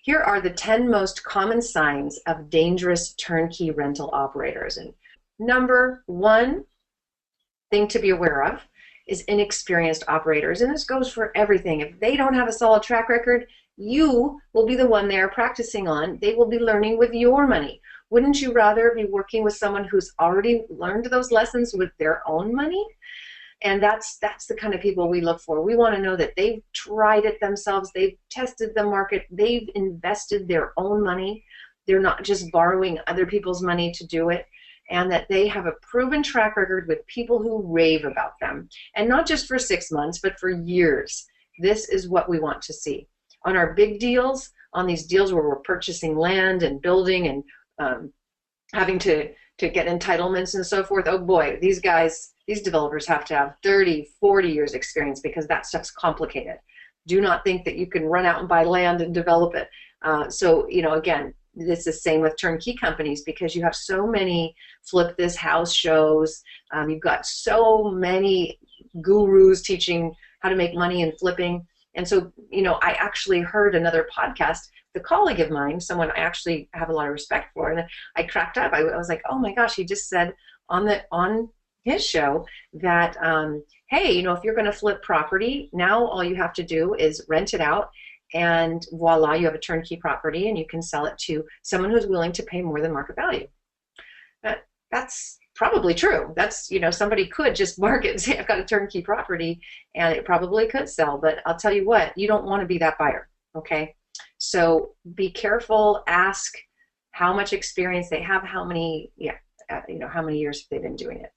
Here are the 10 most common signs of dangerous turnkey rental operators. And number one thing to be aware of is inexperienced operators. And this goes for everything. If they don't have a solid track record, you will be the one they're practicing on. They will be learning with your money. Wouldn't you rather be working with someone who's already learned those lessons with their own money? And that's the kind of people we look for. We want to know that they've tried it themselves, they've tested the market, they've invested their own money. They're not just borrowing other people's money to do it, and that they have a proven track record with people who rave about them. And not just for 6 months, but for years. This is what we want to see. On our big deals, on these deals where we're purchasing land and building and having to get entitlements and so forth, oh boy, these developers have to have 30, 40 years experience because that stuff's complicated. Do not think that you can run out and buy land and develop it. So, again, this is the same with turnkey companies because you have so many flip this house shows. You've got so many gurus teaching how to make money in flipping. And so, I actually heard another podcast, the colleague of mine, someone I actually have a lot of respect for, and I cracked up. I was like, oh my gosh, he just said on his show that, hey, if you're going to flip property, now all you have to do is rent it out, and voila, you have a turnkey property, and you can sell it to someone who's willing to pay more than market value. That's probably true. That's, somebody could just market and say, I've got a turnkey property, and it probably could sell, but I'll tell you what, you don't want to be that buyer, okay? So be careful, ask how much experience they have, how many years have they been doing it.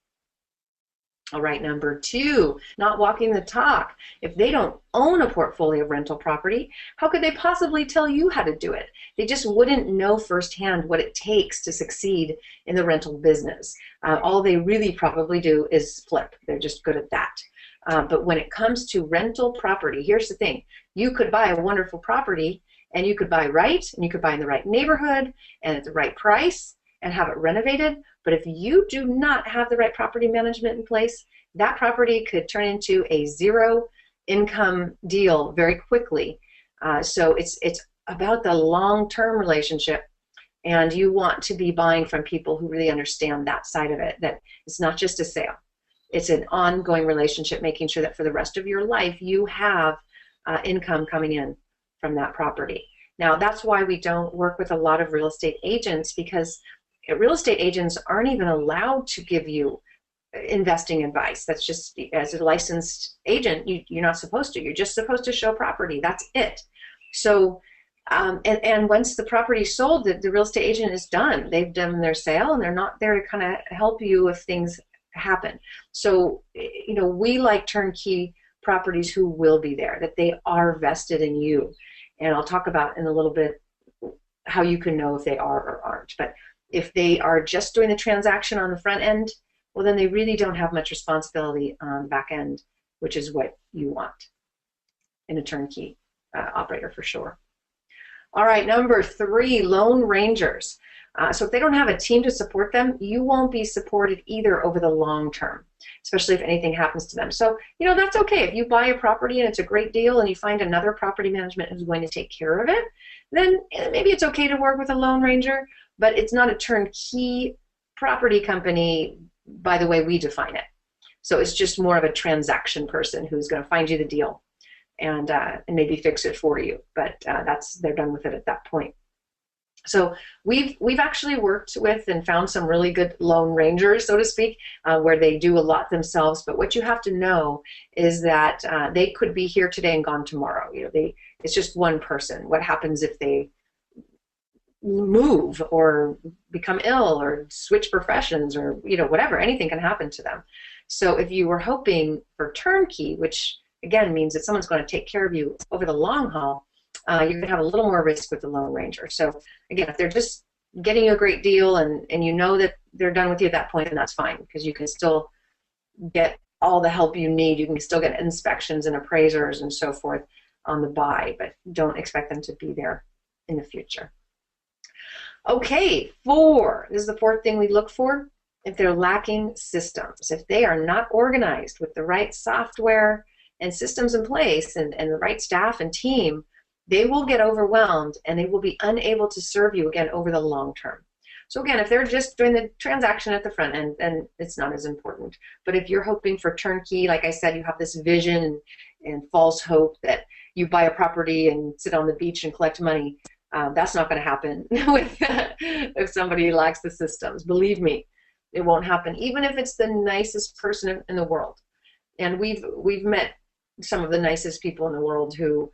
All right, number two, not walking the talk. If they don't own a portfolio of rental property, how could they possibly tell you how to do it? They just wouldn't know firsthand what it takes to succeed in the rental business. All they really probably do is flip. They're just good at that. But when it comes to rental property, here's the thing. You could buy a wonderful property, and you could buy right, and you could buy in the right neighborhood and at the right price and have it renovated. But if you do not have the right property management in place, that property could turn into a zero income deal very quickly. So it's about the long-term relationship, and you want to be buying from people who really understand that side of it, that it's not just a sale. It's an ongoing relationship, making sure that for the rest of your life you have income coming in from that property. Now, that's why we don't work with a lot of real estate agents, because real estate agents aren't even allowed to give you investing advice. That's just, as a licensed agent, you're not supposed to. You're just supposed to show property. That's it. So, and once the property's sold, the real estate agent is done. They've done their sale, and they're not there to kind of help you if things happen. So, we like turnkey properties who will be there, that they are vested in you. And I'll talk about in a little bit how you can know if they are or aren't. But if they are just doing the transaction on the front end, well, then they really don't have much responsibility on the back end, which is what you want in a turnkey operator for sure. All right, number three, lone rangers. So if they don't have a team to support them, you won't be supported either over the long term, especially if anything happens to them. So, that's okay. If you buy a property and it's a great deal and you find another property management who's going to take care of it, then maybe it's okay to work with a lone ranger, but it's not a turnkey property company by the way we define it. So it's just more of a transaction person who's going to find you the deal and maybe fix it for you. But they're done with it at that point. So we've actually worked with and found some really good lone rangers, so to speak, where they do a lot themselves. But what you have to know is that they could be here today and gone tomorrow. It's just one person. What happens if they move or become ill or switch professions or whatever? Anything can happen to them. So if you were hoping for turnkey, which again means that someone's going to take care of you over the long haul, you're going to have a little more risk with the lone ranger. So again, if they're just getting you a great deal and you know that they're done with you at that point, then that's fine, because you can still get all the help you need. You can still get inspections and appraisers and so forth on the buy, but don't expect them to be there in the future. Okay, this is the fourth thing we look for. If they're lacking systems, if they are not organized with the right software and systems in place and the right staff and team, they will get overwhelmed and they will be unable to serve you again over the long term. So again, if they're just doing the transaction at the front end, then it's not as important. But if you're hoping for turnkey, like I said, you have this vision and false hope that you buy a property and sit on the beach and collect money, that's not going to happen with if somebody lacks the systems. Believe me, it won't happen, even if it's the nicest person in the world. And we've met some of the nicest people in the world who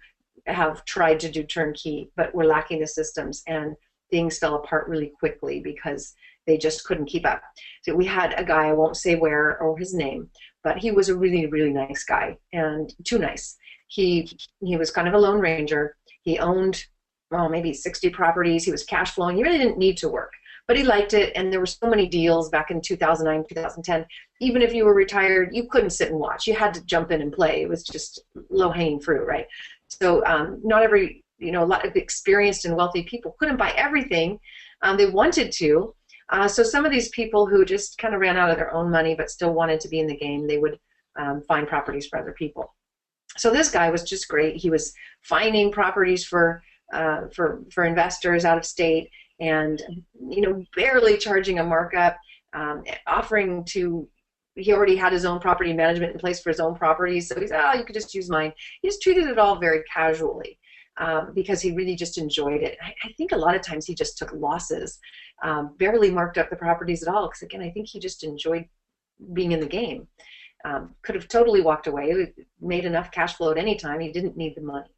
have tried to do turnkey, but were lacking the systems, and things fell apart really quickly because they just couldn't keep up. So we had a guy, I won't say where or his name, but he was a really, really nice guy, and too nice. He was kind of a lone ranger. He owned, well, maybe 60 properties. He was cash flowing. He really didn't need to work, but he liked it, and there were so many deals back in 2009, 2010. Even if you were retired, you couldn't sit and watch. You had to jump in and play. It was just low-hanging fruit, right? So not every, a lot of experienced and wealthy people couldn't buy everything they wanted to. So some of these people who just kind of ran out of their own money but still wanted to be in the game, they would find properties for other people. So this guy was just great. He was finding properties for investors out of state, and barely charging a markup, offering to. He already had his own property management in place for his own properties, so he said, "Oh, you could just use mine." He just treated it all very casually because he really just enjoyed it. I think a lot of times he just took losses, barely marked up the properties at all, because again, I think he just enjoyed being in the game. Could have totally walked away, made enough cash flow at any time. He didn't need the money.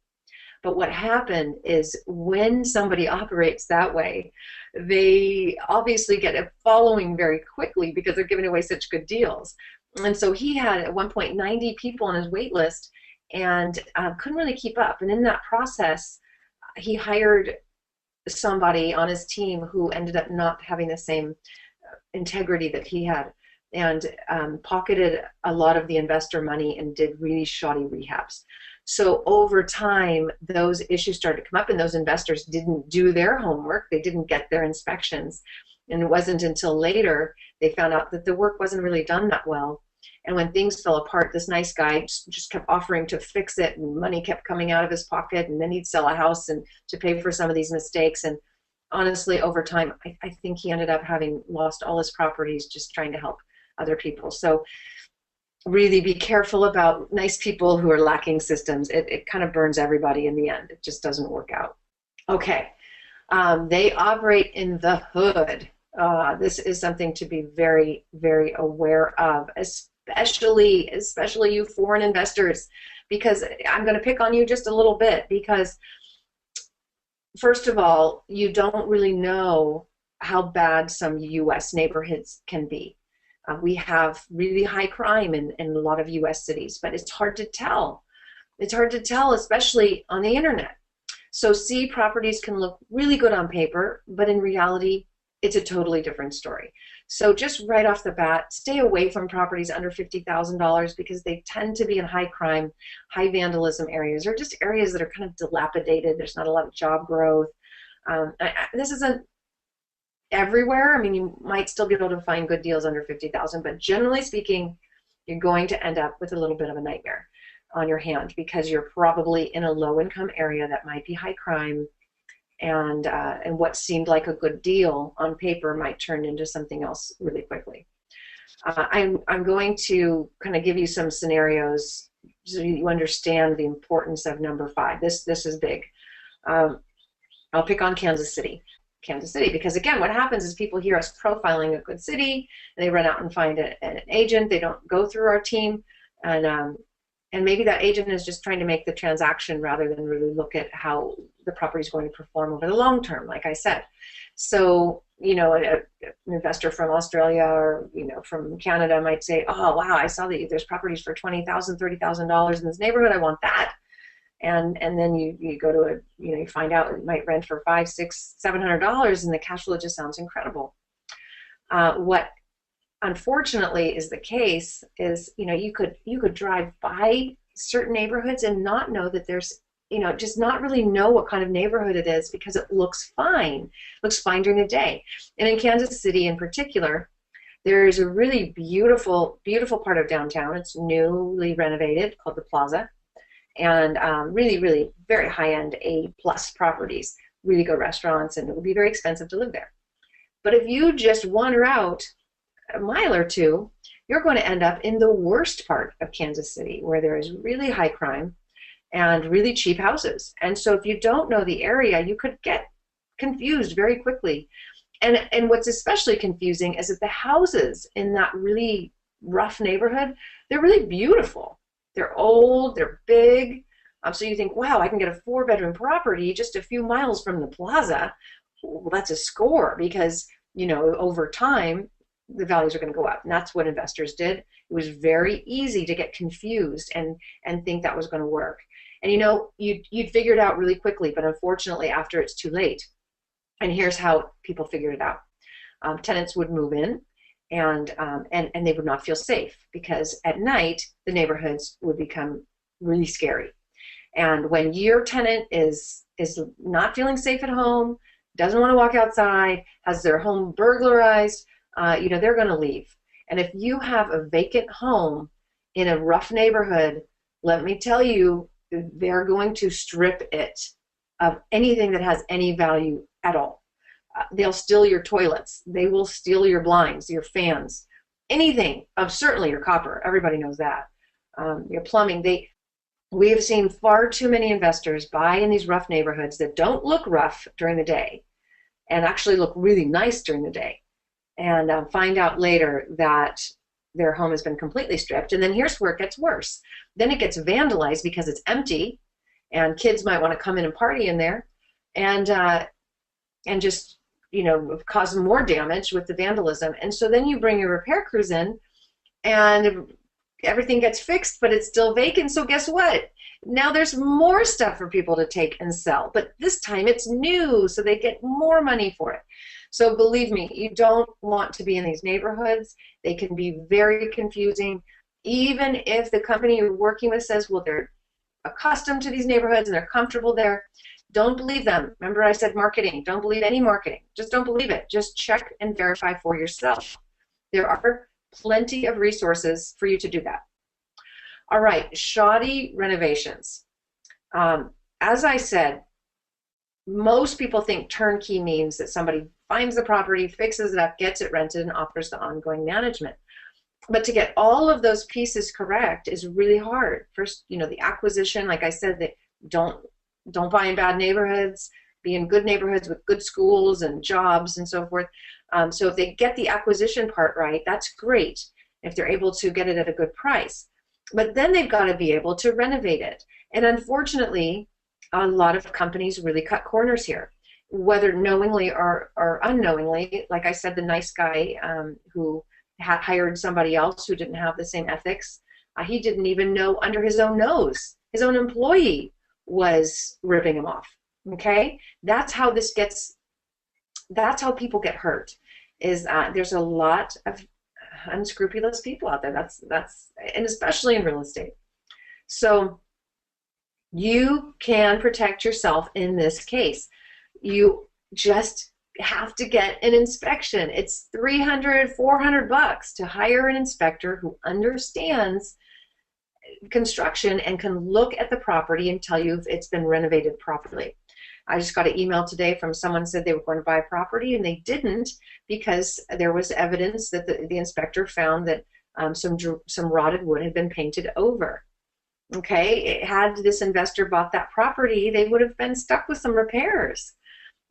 But what happened is when somebody operates that way, they obviously get a following very quickly because they're giving away such good deals. And so he had at one point 90 people on his wait list and couldn't really keep up. And in that process, he hired somebody on his team who ended up not having the same integrity that he had, and pocketed a lot of the investor money and did really shoddy rehabs. So over time, those issues started to come up, and those investors didn't do their homework. They didn't get their inspections. And it wasn't until later they found out that the work wasn't really done that well. And when things fell apart, this nice guy just kept offering to fix it, and money kept coming out of his pocket, and then he'd sell a house and to pay for some of these mistakes. And honestly, over time, I think he ended up having lost all his properties just trying to help other people. So really be careful about nice people who are lacking systems. It kind of burns everybody in the end. It just doesn't work out. Okay, they operate in the hood. This is something to be very, very aware of, especially you foreign investors, because I'm going to pick on you just a little bit, because first of all, you don't really know how bad some U.S. neighborhoods can be. We have really high crime in a lot of U.S. cities, but it's hard to tell. It's hard to tell, especially on the internet. So properties can look really good on paper, but in reality, it's a totally different story. So just right off the bat, stay away from properties under $50,000 because they tend to be in high crime, high vandalism areas, or just areas that are kind of dilapidated. There's not a lot of job growth. This isn't everywhere. I mean, you might still be able to find good deals under $50,000, but generally speaking, you're going to end up with a little bit of a nightmare on your hand because you're probably in a low-income area that might be high crime, and what seemed like a good deal on paper might turn into something else really quickly. I'm going to kind of give you some scenarios so you understand the importance of number 5. This is big. I'll pick on Kansas City, because again, what happens is people hear us profiling a good city, and they run out and find an agent. They don't go through our team, and maybe that agent is just trying to make the transaction rather than really look at how the property is going to perform over the long term, like I said. So, an investor from Australia or, from Canada might say, oh, wow, I saw that there's properties for $20,000, $30,000 in this neighborhood. I want that. And then you go to you find out it might rent for $500, $600, $700, and the cash flow just sounds incredible. What unfortunately is the case is, you could drive by certain neighborhoods and not know that there's, just not really know what kind of neighborhood it is because it looks fine during the day. And in Kansas City in particular, there's a really beautiful, beautiful part of downtown. It's newly renovated called the Plaza. and really, really very high-end A+ properties, really good restaurants, and it would be very expensive to live there. But if you just wander out a mile or two, you're going to end up in the worst part of Kansas City, where there is really high crime and really cheap houses. And so if you don't know the area, you could get confused very quickly. And what's especially confusing is that the houses in that really rough neighborhood, they're really beautiful. They're old, they're big. So you think, wow, I can get a 4-bedroom property just a few miles from the plaza. Well, that's a score, because, you know, over time, the values are going to go up. And that's what investors did. It was very easy to get confused and think that was going to work. And, you know, you'd figure it out really quickly, but unfortunately, after it's too late. And here's how people figured it out. Tenants would move in, and they would not feel safe, because at night the neighborhoods would become really scary. And when your tenant is not feeling safe at home, doesn't want to walk outside, has their home burglarized, you know, they're going to leave. And if you have a vacant home in a rough neighborhood, let me tell you, they're going to strip it of anything that has any value at all. They'll steal your toilets. They will steal your blinds, your fans, anything, certainly your copper. Everybody knows that. Your plumbing. We have seen far too many investors buy in these rough neighborhoods that don't look rough during the day and actually look really nice during the day, and find out later that their home has been completely stripped. And then here's where it gets worse. Then it gets vandalized because it's empty, and kids might want to come in and party in there, and just, you know, cause more damage with the vandalism. And so then you bring your repair crews in, and everything gets fixed, but it's still vacant. So guess what? Now there's more stuff for people to take and sell, but this time it's new, so they get more money for it. So believe me, you don't want to be in these neighborhoods. They can be very confusing. Even if the company you're working with says, well, they're accustomed to these neighborhoods and they're comfortable there, don't believe them. Remember I said marketing. Don't believe any marketing. Just don't believe it. Just check and verify for yourself. There are plenty of resources for you to do that. All right, shoddy renovations. As I said, most people think turnkey means that somebody finds the property, fixes it up, gets it rented, and offers the ongoing management. But to get all of those pieces correct is really hard. First, you know, the acquisition, like I said, that don't buy in bad neighborhoods, be in good neighborhoods with good schools and jobs and so forth. So if they get the acquisition part right, that's great, if they're able to get it at a good price. But then they've got to be able to renovate it. And unfortunately, a lot of companies really cut corners here, whether knowingly or unknowingly. Like I said, the nice guy who had hired somebody else who didn't have the same ethics, he didn't even know under his own nose, his own employee was ripping him off. Okay? That's how people get hurt, is there's a lot of unscrupulous people out there. That's and especially in real estate. So you can protect yourself in this case. You just have to get an inspection. It's $300, $400 to hire an inspector who understands construction and can look at the property and tell you if it's been renovated properly. I just got an email today from someone who said they were going to buy a property and they didn't, because there was evidence that the inspector found that some rotted wood had been painted over. Okay, had this investor bought that property, they would have been stuck with some repairs.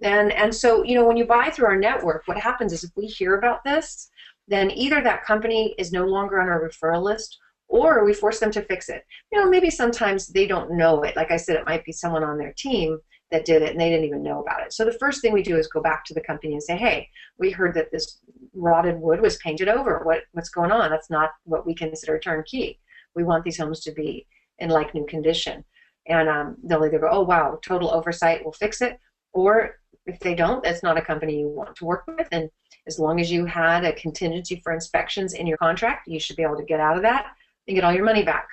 And so, you know, when you buy through our network, what happens is if we hear about this, then either that company is no longer on our referral list, or we force them to fix it. You know, maybe sometimes they don't know it. Like I said, it might be someone on their team that did it and they didn't even know about it. So the first thing we do is go back to the company and say, hey, we heard that this rotted wood was painted over. What's going on? That's not what we consider turnkey. We want these homes to be in like new condition. And they'll either go, oh wow, total oversight, we'll fix it. Or if they don't, that's not a company you want to work with. And as long as you had a contingency for inspections in your contract, you should be able to get out of that and get all your money back.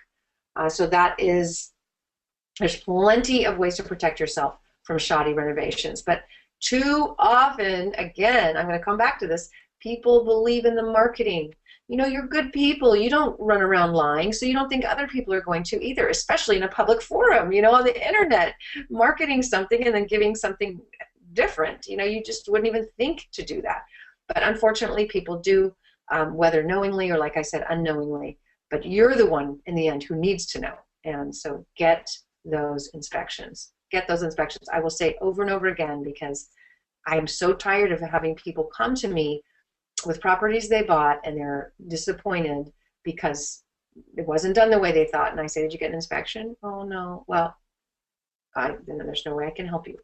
So there's plenty of ways to protect yourself from shoddy renovations. But too often, again, I'm going to come back to this, people believe in the marketing. You know, you're good people. You don't run around lying, so you don't think other people are going to either, especially in a public forum, you know, on the internet, marketing something and then giving something different. You know, you just wouldn't even think to do that. But unfortunately, people do, whether knowingly or, like I said, unknowingly. But you're the one in the end who needs to know. And so get those inspections. Get those inspections. I will say over and over again, because I am so tired of having people come to me with properties they bought and they're disappointed because it wasn't done the way they thought. And I say, did you get an inspection? Oh, no. Well, then there's no way I can help you.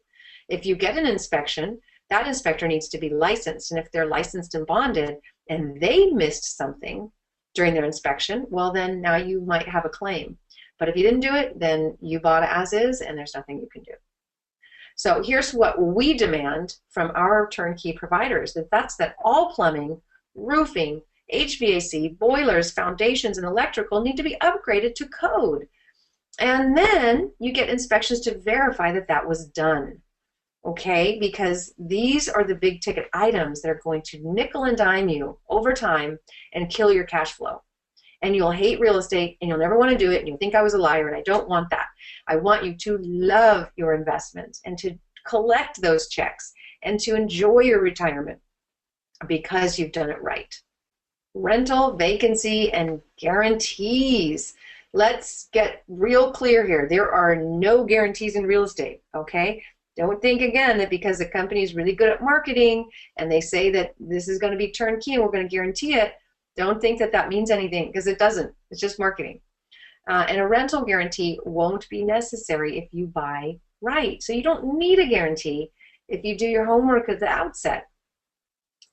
If you get an inspection, that inspector needs to be licensed. And if they're licensed and bonded and they missed something during their inspection, well, then now you might have a claim. But if you didn't do it, then you bought it as is and there's nothing you can do. So here's what we demand from our turnkey providers, that's that all plumbing, roofing, HVAC, boilers, foundations, and electrical need to be upgraded to code. And then you get inspections to verify that that was done, okay? Because these are the big ticket items that are going to nickel and dime you over time and kill your cash flow. And you'll hate real estate and you'll never want to do it and you'll think I was a liar, and I don't want that. I want you to love your investments and to collect those checks and to enjoy your retirement because you've done it right. Rental, vacancy, and guarantees. Let's get real clear here. There are no guarantees in real estate, okay? Don't think again that because the company is really good at marketing and they say that this is going to be turnkey and we're going to guarantee it, don't think that that means anything, because it doesn't. It's just marketing. And a rental guarantee won't be necessary if you buy right. So you don't need a guarantee if you do your homework at the outset.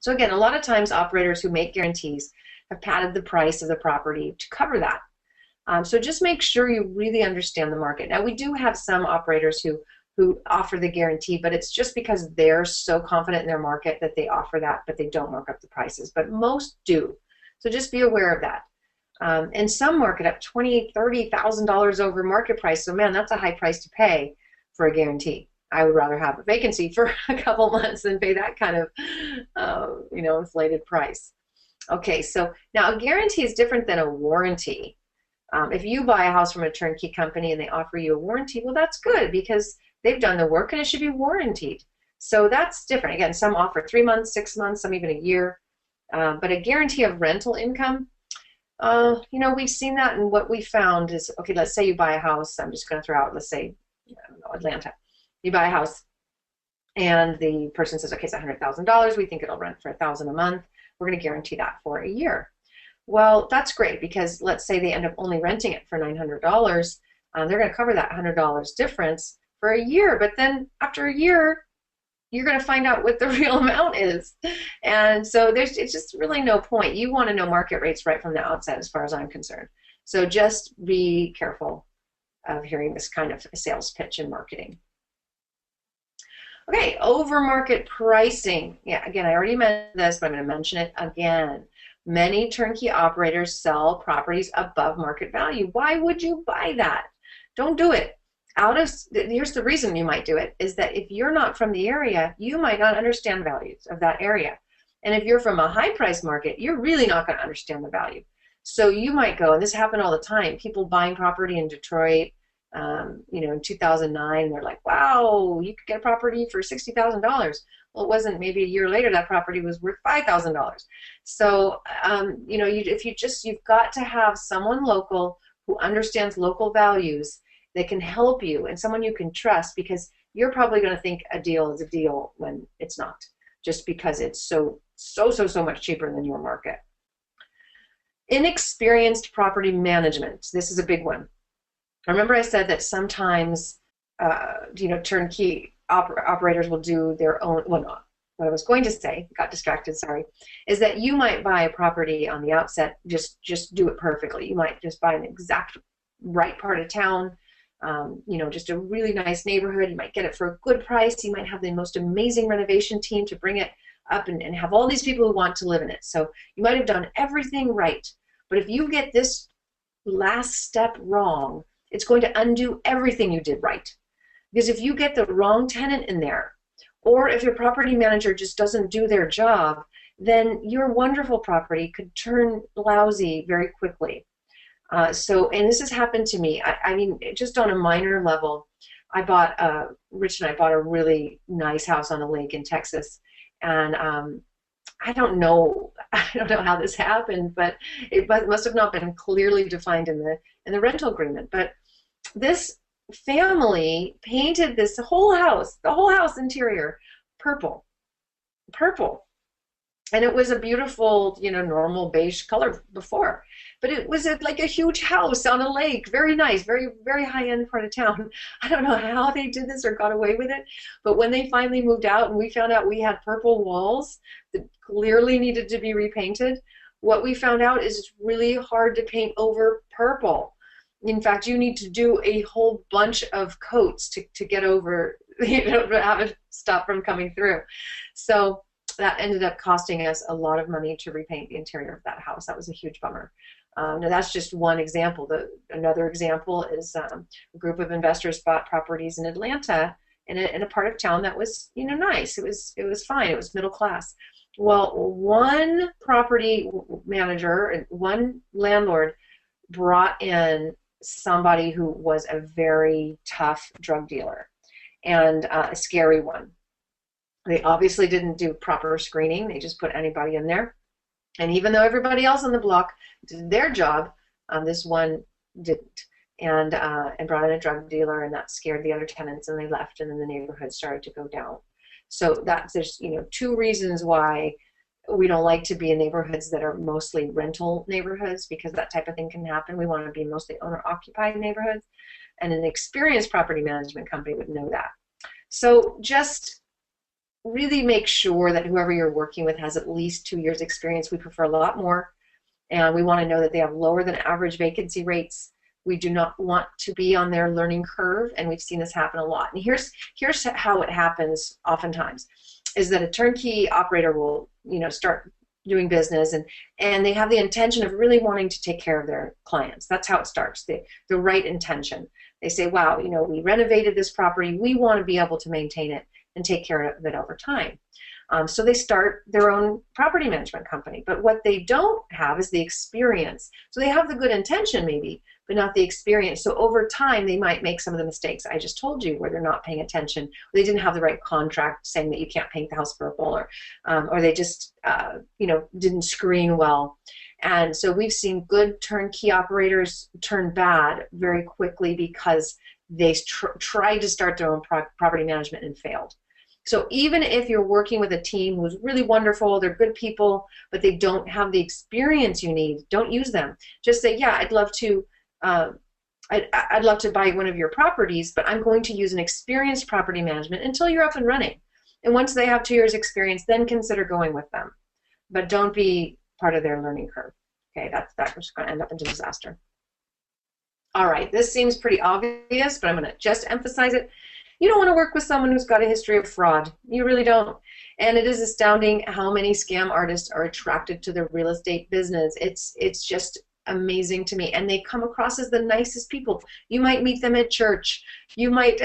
So again, a lot of times operators who make guarantees have padded the price of the property to cover that. So just make sure you really understand the market. Now, we do have some operators who offer the guarantee, but it's just because they're so confident in their market that they offer that, but they don't mark up the prices. But most do. So just be aware of that. And some market up $20,000, $30,000 over market price. So man, that's a high price to pay for a guarantee. I would rather have a vacancy for a couple months than pay that kind of, inflated price. Okay, so now a guarantee is different than a warranty. If you buy a house from a turnkey company and they offer you a warranty, well, that's good because they've done the work and it should be warranted. So that's different. Again, some offer 3 months, 6 months, some even a year. But a guarantee of rental income, we've seen that, and what we found is, okay, let's say you buy a house. I'm just going to throw out, let's say, Atlanta. You buy a house, and the person says, okay, it's $100,000. We think it'll rent for $1,000 a month. We're going to guarantee that for a year. Well, that's great because let's say they end up only renting it for $900. They're going to cover that $100 difference for a year, but then after a year, you're going to find out what the real amount is. And so it's just really no point. You want to know market rates right from the outset as far as I'm concerned. So just be careful of hearing this kind of sales pitch in marketing. Okay, over market pricing. Yeah, again, I already mentioned this, but I'm going to mention it again. Many turnkey operators sell properties above market value. Why would you buy that? Don't do it. Here's the reason you might do it, is that if you're not from the area, you might not understand values of that area. And if you're from a high price market, you're really not going to understand the value. So you might go, and this happened all the time, people buying property in Detroit, in 2009, they're like, wow, you could get a property for $60,000. Well, it wasn't. Maybe a year later, that property was worth $5,000. So, you've got to have someone local who understands local values that can help you, and someone you can trust, because you're probably going to think a deal is a deal when it's not, just because it's so much cheaper than your market. Inexperienced property management. This is a big one. Remember I said that sometimes, turnkey operators will do their own, well, not what I was going to say, got distracted, sorry, is that you might buy a property on the outset, just do it perfectly. You might just buy an exact right part of town, just a really nice neighborhood. You might get it for a good price. You might have the most amazing renovation team to bring it up and have all these people who want to live in it. So you might have done everything right. But if you get this last step wrong, it's going to undo everything you did right. Because if you get the wrong tenant in there, or if your property manager just doesn't do their job, then your wonderful property could turn lousy very quickly. And this has happened to me. I mean, just on a minor level, Rich and I bought a really nice house on a lake in Texas, and I don't know how this happened, but it must have not been clearly defined in the rental agreement. But this family painted this whole house, the whole house interior, purple. And it was a beautiful, normal beige color before, but it was like a huge house on a lake, very nice, very, very high-end part of town. I don't know how they did this or got away with it, but when they finally moved out and we found out we had purple walls that clearly needed to be repainted, what we found out is it's really hard to paint over purple. In fact, you need to do a whole bunch of coats to get over, to have it stop from coming through. So that ended up costing us a lot of money to repaint the interior of that house. That was a huge bummer. Now that's just one example. Another example is a group of investors bought properties in Atlanta in a part of town that was nice. It was fine. It was middle class. Well, one property manager and one landlord brought in somebody who was a very tough drug dealer and a scary one. They obviously didn't do proper screening. They just put anybody in there. And even though everybody else on the block did their job, this one didn't. And brought in a drug dealer, and that scared the other tenants, and they left, and then the neighborhood started to go down. So there's two reasons why we don't like to be in neighborhoods that are mostly rental neighborhoods, because that type of thing can happen. We want to be mostly owner-occupied neighborhoods, and an experienced property management company would know that. So just really make sure that whoever you're working with has at least 2 years experience. We prefer a lot more, and we want to know that they have lower than average vacancy rates. We do not want to be on their learning curve, and we've seen this happen a lot. And here's how it happens oftentimes, is that a turnkey operator will start doing business, and they have the intention of really wanting to take care of their clients. That's how it starts, the right intention. They say, wow, we renovated this property, we want to be able to maintain it and take care of it over time. So they start their own property management company. But what they don't have is the experience. So they have the good intention maybe, but not the experience. So over time, they might make some of the mistakes I just told you, where they're not paying attention, or they didn't have the right contract saying that you can't paint the house purple, or they just didn't screen well. And so we've seen good turnkey operators turn bad very quickly because they tried to start their own property management and failed. So even if you're working with a team who's really wonderful, they're good people, but they don't have the experience you need, don't use them. Just say, yeah, I'd love to buy one of your properties, but I'm going to use an experienced property management until you're up and running. And once they have 2 years experience, then consider going with them. But don't be part of their learning curve. Okay, that's just going to end up in disaster. All right, this seems pretty obvious, but I'm going to just emphasize it. You don't want to work with someone who's got a history of fraud. You really don't. And it is astounding how many scam artists are attracted to the real estate business. It's just amazing to me. And they come across as the nicest people. You might meet them at church. You might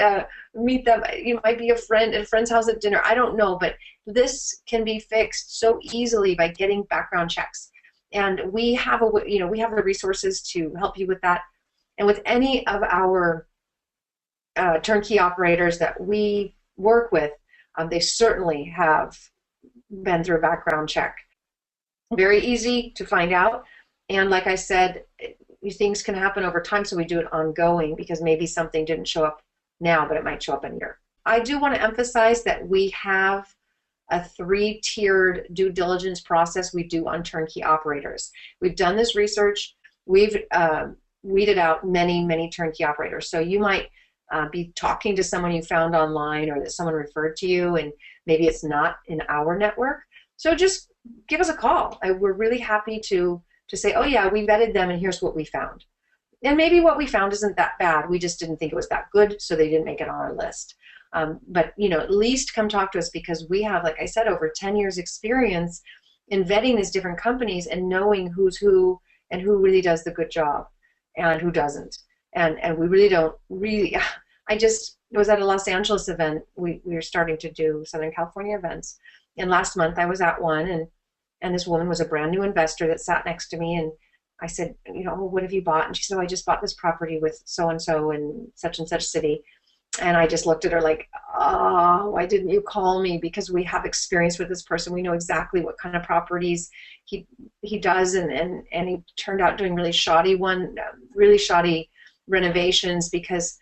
meet them, you might be a friend at a friend's house at dinner. I don't know, but this can be fixed so easily by getting background checks. And we have we have the resources to help you with that. And with any of our turnkey operators that we work with, they certainly have been through a background check. Very easy to find out, and like I said, these things can happen over time, so we do it ongoing, because maybe something didn't show up now, but it might show up in a year. I do want to emphasize that we have a 3-tiered due diligence process we do on turnkey operators. We've done this research. We've weeded out many turnkey operators. So you might be talking to someone you found online, or that someone referred to you, and maybe it's not in our network. So just give us a call. We're really happy to say, oh yeah, we vetted them and here's what we found. And maybe what we found isn't that bad. We just didn't think it was that good, so they didn't make it on our list. But at least come talk to us, because we have, like I said, over 10 years experience in vetting these different companies and knowing who's who and who really does the good job and who doesn't. And we really don't I just was at a Los Angeles event. We were starting to do Southern California events. And last month I was at one, and And this woman was a brand new investor that sat next to me, and I said, you know, what have you bought? And she said, oh, I just bought this property with so-and-so in such and such city. And I just looked at her like, oh, why didn't you call me? Because we have experience with this person. We know exactly what kind of properties he does, and he turned out doing really shoddy renovations, because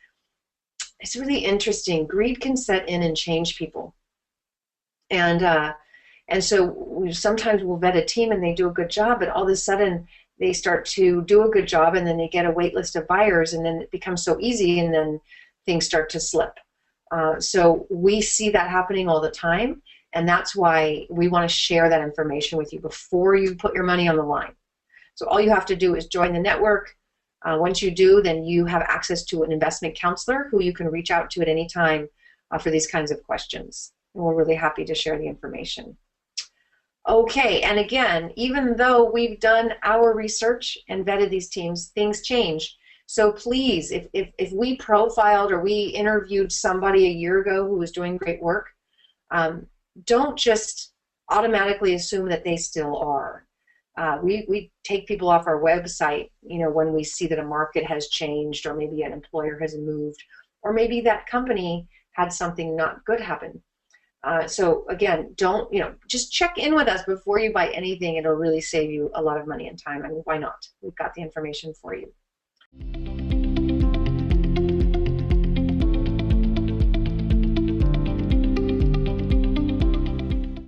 it's really interesting. Greed can set in and change people. And so sometimes we'll vet a team and they do a good job, but all of a sudden they start to do a good job, and then they get a wait list of buyers, and then it becomes so easy, and then things start to slip. So we see that happening all the time, and that's why we want to share that information with you before you put your money on the line. So all you have to do is join the network. Once you do, then you have access to an investment counselor who you can reach out to at any time for these kinds of questions. And we're really happy to share the information. Okay, and again, even though we've done our research and vetted these teams, things change. So please, if we profiled or we interviewed somebody a year ago who was doing great work, don't just automatically assume that they still are. We take people off our website, you know, when we see that a market has changed, or maybe an employer has moved, or maybe that company had something not good happen. So again, don't, you know, just check in with us before you buy anything. It'll really save you a lot of money and time. I mean, why not? We've got the information for you.